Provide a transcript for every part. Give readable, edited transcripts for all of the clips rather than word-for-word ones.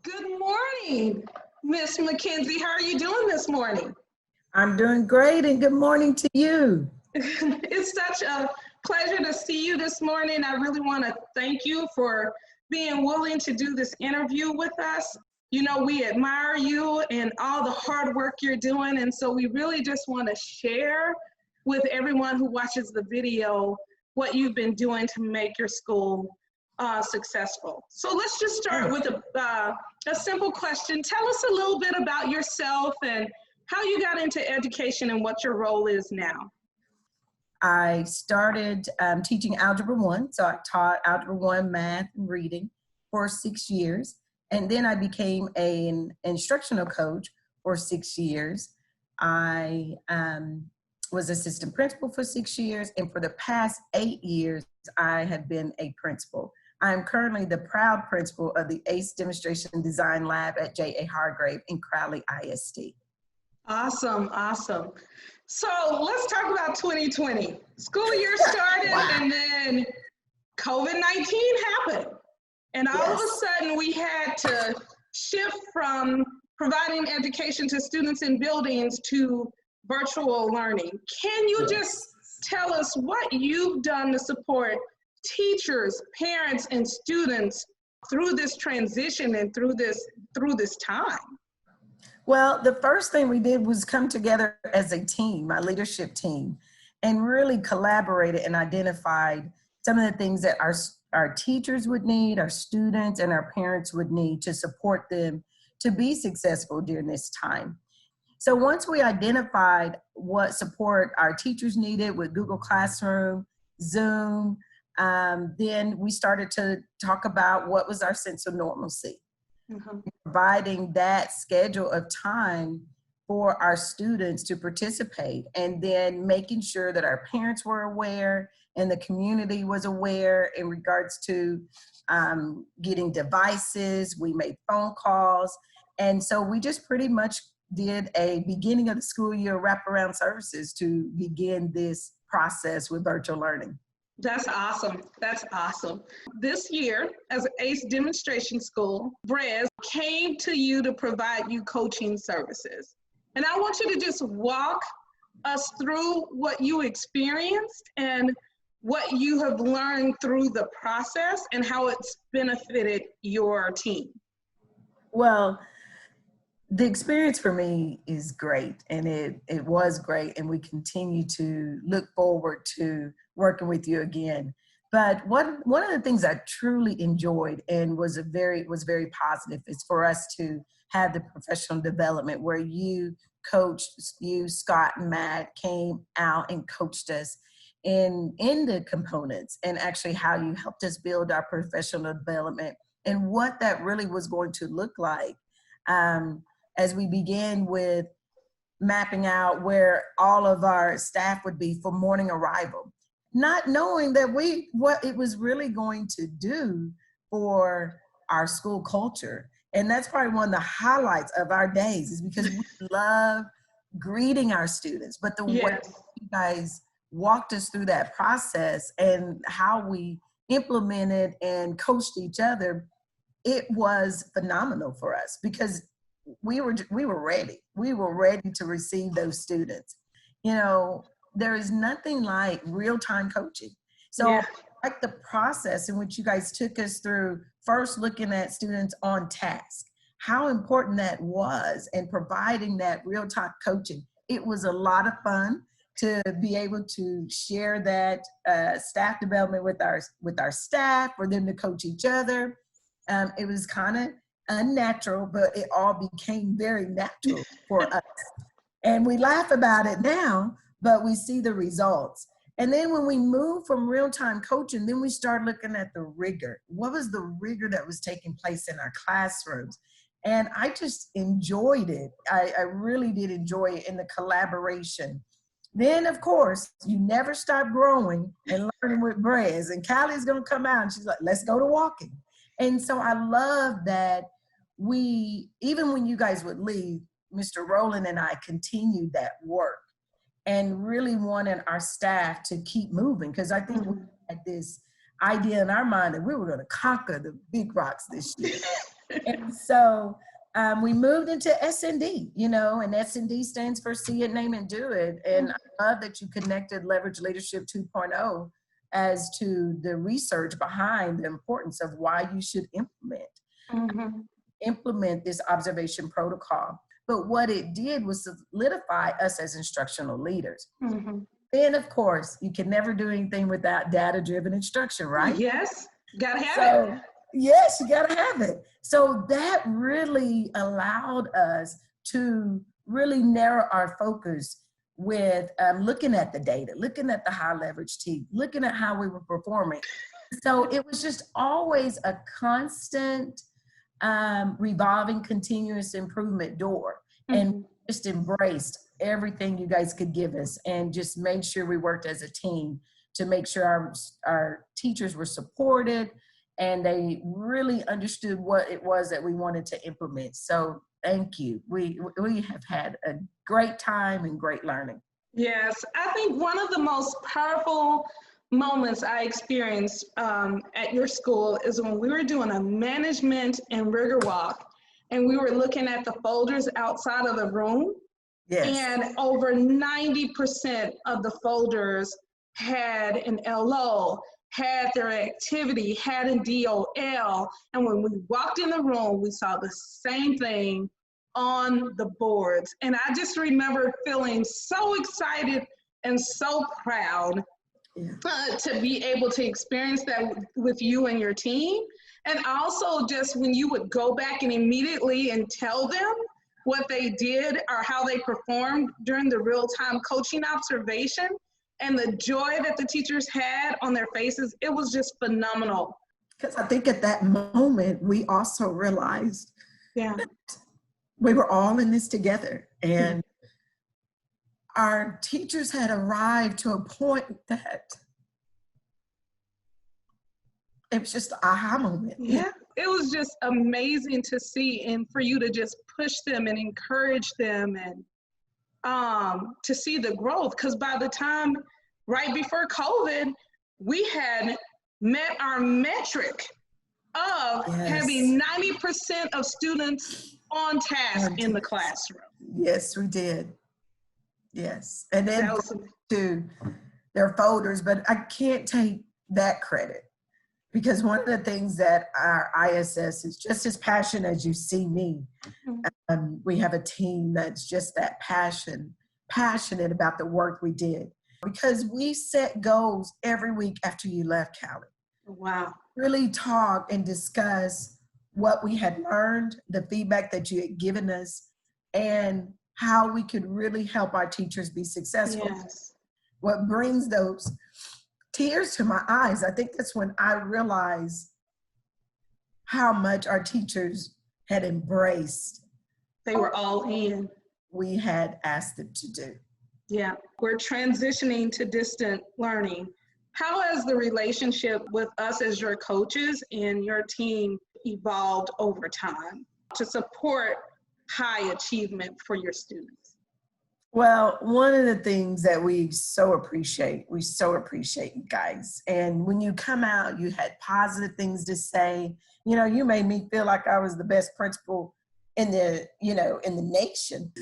Good morning, Miss McKenzie. How are you doing this morning? I'm doing great, and good morning to you. It's such a pleasure to see you this morning. I really want to thank you for being willing to do this interview with us. You know, we admire you and all the hard work you're doing, and so we really just want to share with everyone who watches the video what you've been doing to make your school successful. So let's just start with a simple question. Tell us a little bit about yourself and how you got into education and what your role is now. I started teaching Algebra 1, so I taught Algebra 1 math and reading for 6 years, and then I became an instructional coach for 6 years. I was assistant principal for 6 years, and for the past 8 years, I have been a principal. I'm currently the proud principal of the ACE Demonstration Design Lab at J.A. Hargrave in Crowley ISD. Awesome, awesome. So let's talk about 2020. School year started and then COVID-19 happened. And all of a sudden we had to shift from providing education to students in buildings to virtual learning. Can you just tell us what you've done to support teachers, parents, and students through this transition and through this time? Well, the first thing we did was come together as a team, my leadership team, and really collaborated and identified some of the things that our teachers would need, our students and our parents would need to support them to be successful during this time. So once we identified what support our teachers needed with Google Classroom, Zoom, then we started to talk about what was our sense of normalcy. Providing that schedule of time for our students to participate, and then making sure that our parents were aware and the community was aware in regards to getting devices. We made phone calls, and so we just pretty much did a beginning of the school year wraparound services to begin this process with virtual learning. That's awesome. That's awesome. This year, as an ACE demonstration school, BRES came to you to provide you coaching services. And I want you to just walk us through what you experienced and what you have learned through the process and how it's benefited your team. Well, the experience for me is great, and it was great, and we continue to look forward to working with you again. But one of the things I truly enjoyed and was very positive is for us to have the professional development where you, Scott, and Matt came out and coached us in the components and actually how you helped us build our professional development and what that really was going to look like. As we began with mapping out where all of our staff would be for morning arrival, not knowing that what it was really going to do for our school culture. And that's probably one of the highlights of our days, is because we love greeting our students, but the way you guys walked us through that process and how we implemented and coached each other, it was phenomenal for us because we were ready. We were ready to receive those students. You know, there is nothing like real-time coaching. So I like the process in which you guys took us through, first looking at students on task, how important that was, and providing that real-time coaching. It was a lot of fun to be able to share that staff development with our staff, for them to coach each other. It was kind of unnatural, but it all became very natural for us. And we laugh about it now, but we see the results. And then when we moved from real-time coaching, then we started looking at the rigor. What was the rigor that was taking place in our classrooms? And I just enjoyed it. I really did enjoy it in the collaboration. Then, of course, you never stop growing and learning with BRES. And Callie's going to come out and she's like, let's go to walking. And so I love that even when you guys would leave, Mr. Rowland and I continued that work and really wanted our staff to keep moving, because I think we had this idea in our mind that we were going to conquer the big rocks this year. And so we moved into S&D, you know, and S&D stands for See It, Name It, Do It. And I love that you connected Leverage Leadership 2.0 as to the research behind the importance of why you should implement this observation protocol. But what it did was solidify us as instructional leaders. Then, of course, you can never do anything without data-driven instruction, right? Yes, gotta have it. Yes, you gotta have it. So that really allowed us to really narrow our focus with looking at the data, looking at the high leverage team, looking at how we were performing. So it was just always a constant revolving continuous improvement door, and just embraced everything you guys could give us and just made sure we worked as a team to make sure our teachers were supported and they really understood what it was that we wanted to implement. So thank you. We have had a great time and great learning. Yes, I think one of the most powerful moments I experienced at your school is when we were doing a management and rigor walk, and we were looking at the folders outside of the room. Yes. And over 90% of the folders had an LO, had their activity, had a DOL. And when we walked in the room, we saw the same thing on the boards. And I just remember feeling so excited and so proud to be able to experience that with you and your team. And also just when you would go back and immediately and tell them what they did or how they performed during the real-time coaching observation, and the joy that the teachers had on their faces, it was just phenomenal. Because I think at that moment, we also realized that we were all in this together. And our teachers had arrived to a point that it was just an aha moment. Yeah, it was just amazing to see, and for you to just push them and encourage them, and to see the growth. Because by the time right before COVID, we had met our metric of having 90% of students on task in the classroom. Yes, we did. Yes, and then to their folders, but I can't take that credit. Because one of the things that our ISS is just as passionate as you see me. We have a team that's just that passionate about the work we did. Because we set goals every week after you left, Callie. Wow. Really talk and discuss what we had learned, the feedback that you had given us, and how we could really help our teachers be successful. Yes. What brings those tears to my eyes, I think that's when I realized how much our teachers had embraced. They were all in. We had asked them to do. Yeah, we're transitioning to distant learning. How has the relationship with us as your coaches and your team evolved over time to support high achievement for your students? Well, one of the things that we so appreciate you guys. And when you come out, you had positive things to say. You know, you made me feel like I was the best principal in the nation.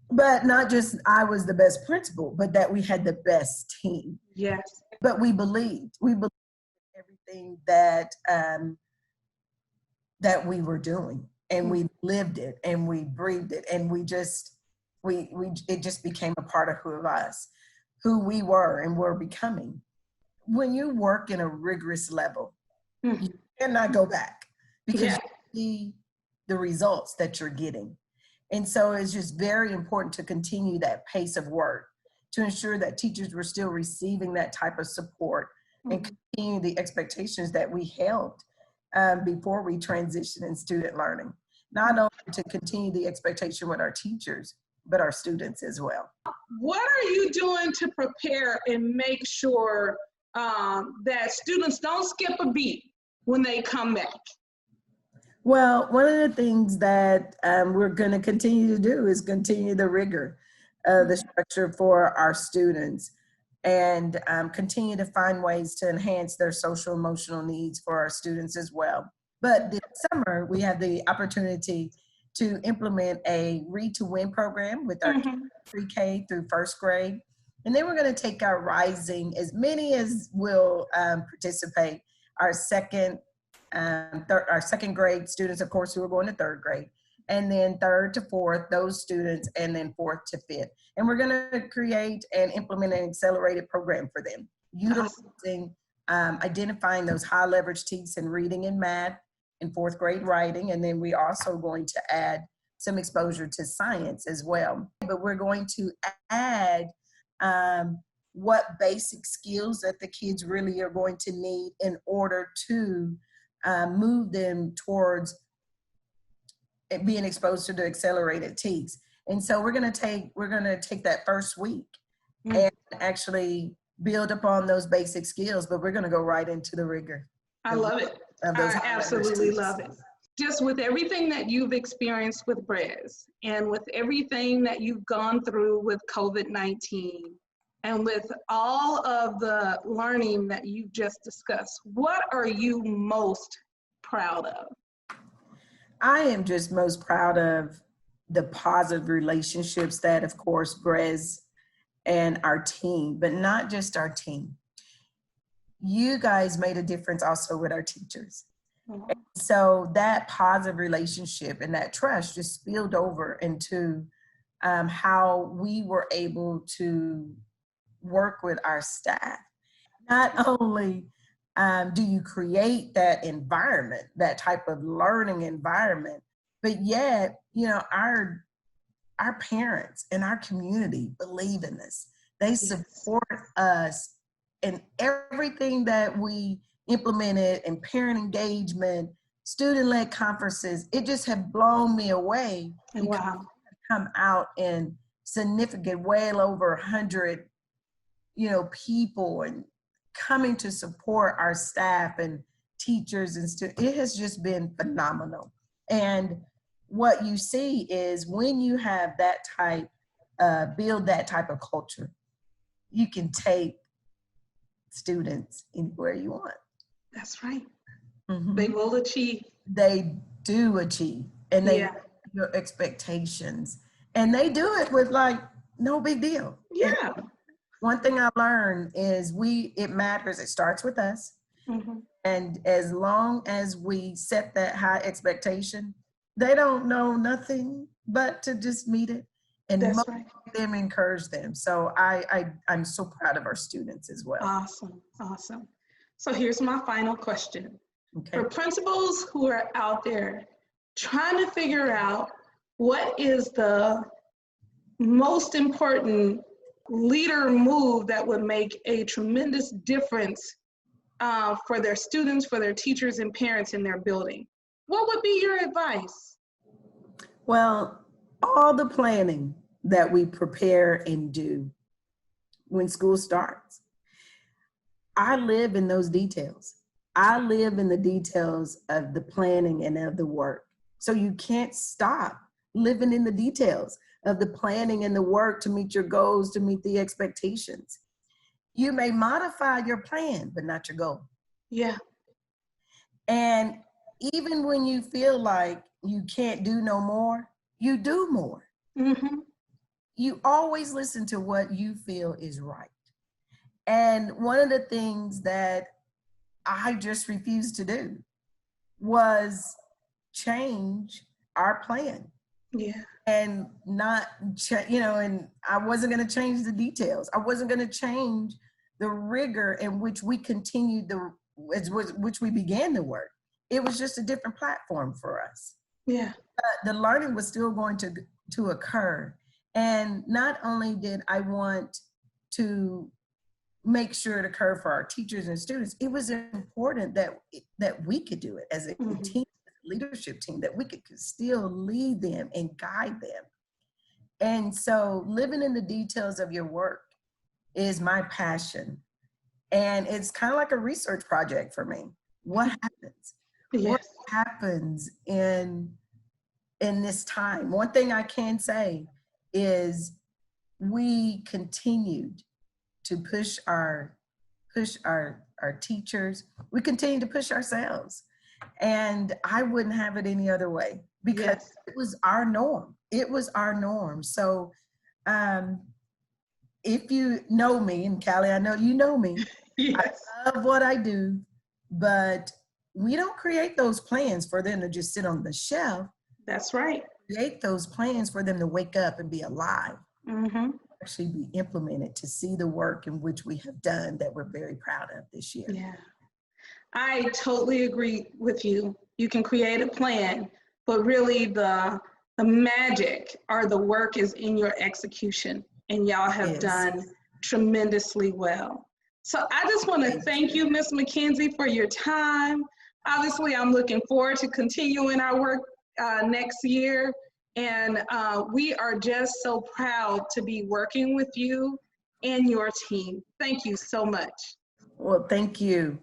But not just I was the best principal, but that we had the best team. Yes. But we believed everything that that we were doing, and we lived it, and we breathed it, and it just became a part of who we were and were becoming. When you work in a rigorous level, you cannot go back because you see the results that you're getting. And so it's just very important to continue that pace of work to ensure that teachers were still receiving that type of support and continue the expectations that we held before we transitioned in student learning. Not only to continue the expectation with our teachers, but our students as well. What are you doing to prepare and make sure that students don't skip a beat when they come back? Well, one of the things that we're going to continue to do is continue the rigor of the structure for our students, and continue to find ways to enhance their social emotional needs for our students as well. But this summer, we have the opportunity to implement a Read to Win program with our pre-K through first grade. And then we're going to take our rising, as many as will participate, our second grade students, of course, who are going to third grade, and then third to fourth, those students, and then fourth to fifth. And we're going to create and implement an accelerated program for them, utilizing, identifying those high leverage tests in reading and math and fourth grade writing. And then we also going to add some exposure to science as well. But we're going to add what basic skills that the kids really are going to need in order to move them towards being exposed to the accelerated tests. And so we're going to take that first week and actually build upon those basic skills, but we're going to go right into the rigor. I love it. I absolutely love it. Just with everything that you've experienced with BRES and with everything that you've gone through with COVID-19 and with all of the learning that you've just discussed, what are you most proud of? I am just most proud of the positive relationships that, of course, BRES and our team, but not just our team. You guys made a difference also with our teachers. So that positive relationship and that trust just spilled over into how we were able to work with our staff. Not only do you create that environment, that type of learning environment, but yet, you know, our parents and our community believe in this. They support us in everything that we implemented, in parent engagement, student-led conferences. It just have blown me away. Wow. Come out in significant, well over 100, you know, people, and coming to support our staff and teachers and students. It has just been phenomenal. And what you see is when you have that type, build that type of culture, you can take students anywhere you want. That's right. Mm-hmm. They will achieve. They do achieve, and they have your expectations, and they do it with like no big deal. Yeah. And one thing I learned is it matters. It starts with us. Mm-hmm. And as long as we set that high expectation, they don't know nothing but to just meet it and motivate them, encourage them. So I'm so proud of our students as well. Awesome, awesome. So here's my final question. Okay. For principals who are out there trying to figure out what is the most important leader move that would make a tremendous difference for their students, for their teachers and parents in their building, what would be your advice? Well, all the planning that we prepare and do when school starts, I live in those details. I live in the details of the planning and of the work. So you can't stop living in the details of the planning and the work to meet your goals, to meet the expectations. You may modify your plan, but not your goal. Yeah. And even when you feel like you can't do no more, you do more. Mm-hmm. You always listen to what you feel is right. And one of the things that I just refused to do was change our plan. Yeah. And not, and I wasn't going to change the details. I wasn't going to change the rigor in which we continued which we began the work. It was just a different platform for us. Yeah. The learning was still going to occur. And not only did I want to make sure it occurred for our teachers and students, it was important that we could do it as a team, leadership team, that we could still lead them and guide them. And so living in the details of your work is my passion. And it's kind of like a research project for me. What happens? Yes. What happens in this time? One thing I can say is we continued to push our teachers. We continue to push ourselves. And I wouldn't have it any other way because Yes. it was our norm. It was our norm. So if you know me, and Callie, I know you know me, Yes. I love what I do, but we don't create those plans for them to just sit on the shelf. That's right. Create those plans for them to wake up and be alive. Mm-hmm. Actually be implemented, to see the work in which we have done that we're very proud of this year. Yeah. I totally agree with you. You can create a plan, but really the magic or the work is in your execution, and y'all have Yes. done tremendously well. So I just want to thank you, Ms. McKenzie, for your time. Obviously, I'm looking forward to continuing our work next year, and we are just so proud to be working with you and your team. Thank you so much. Well, thank you.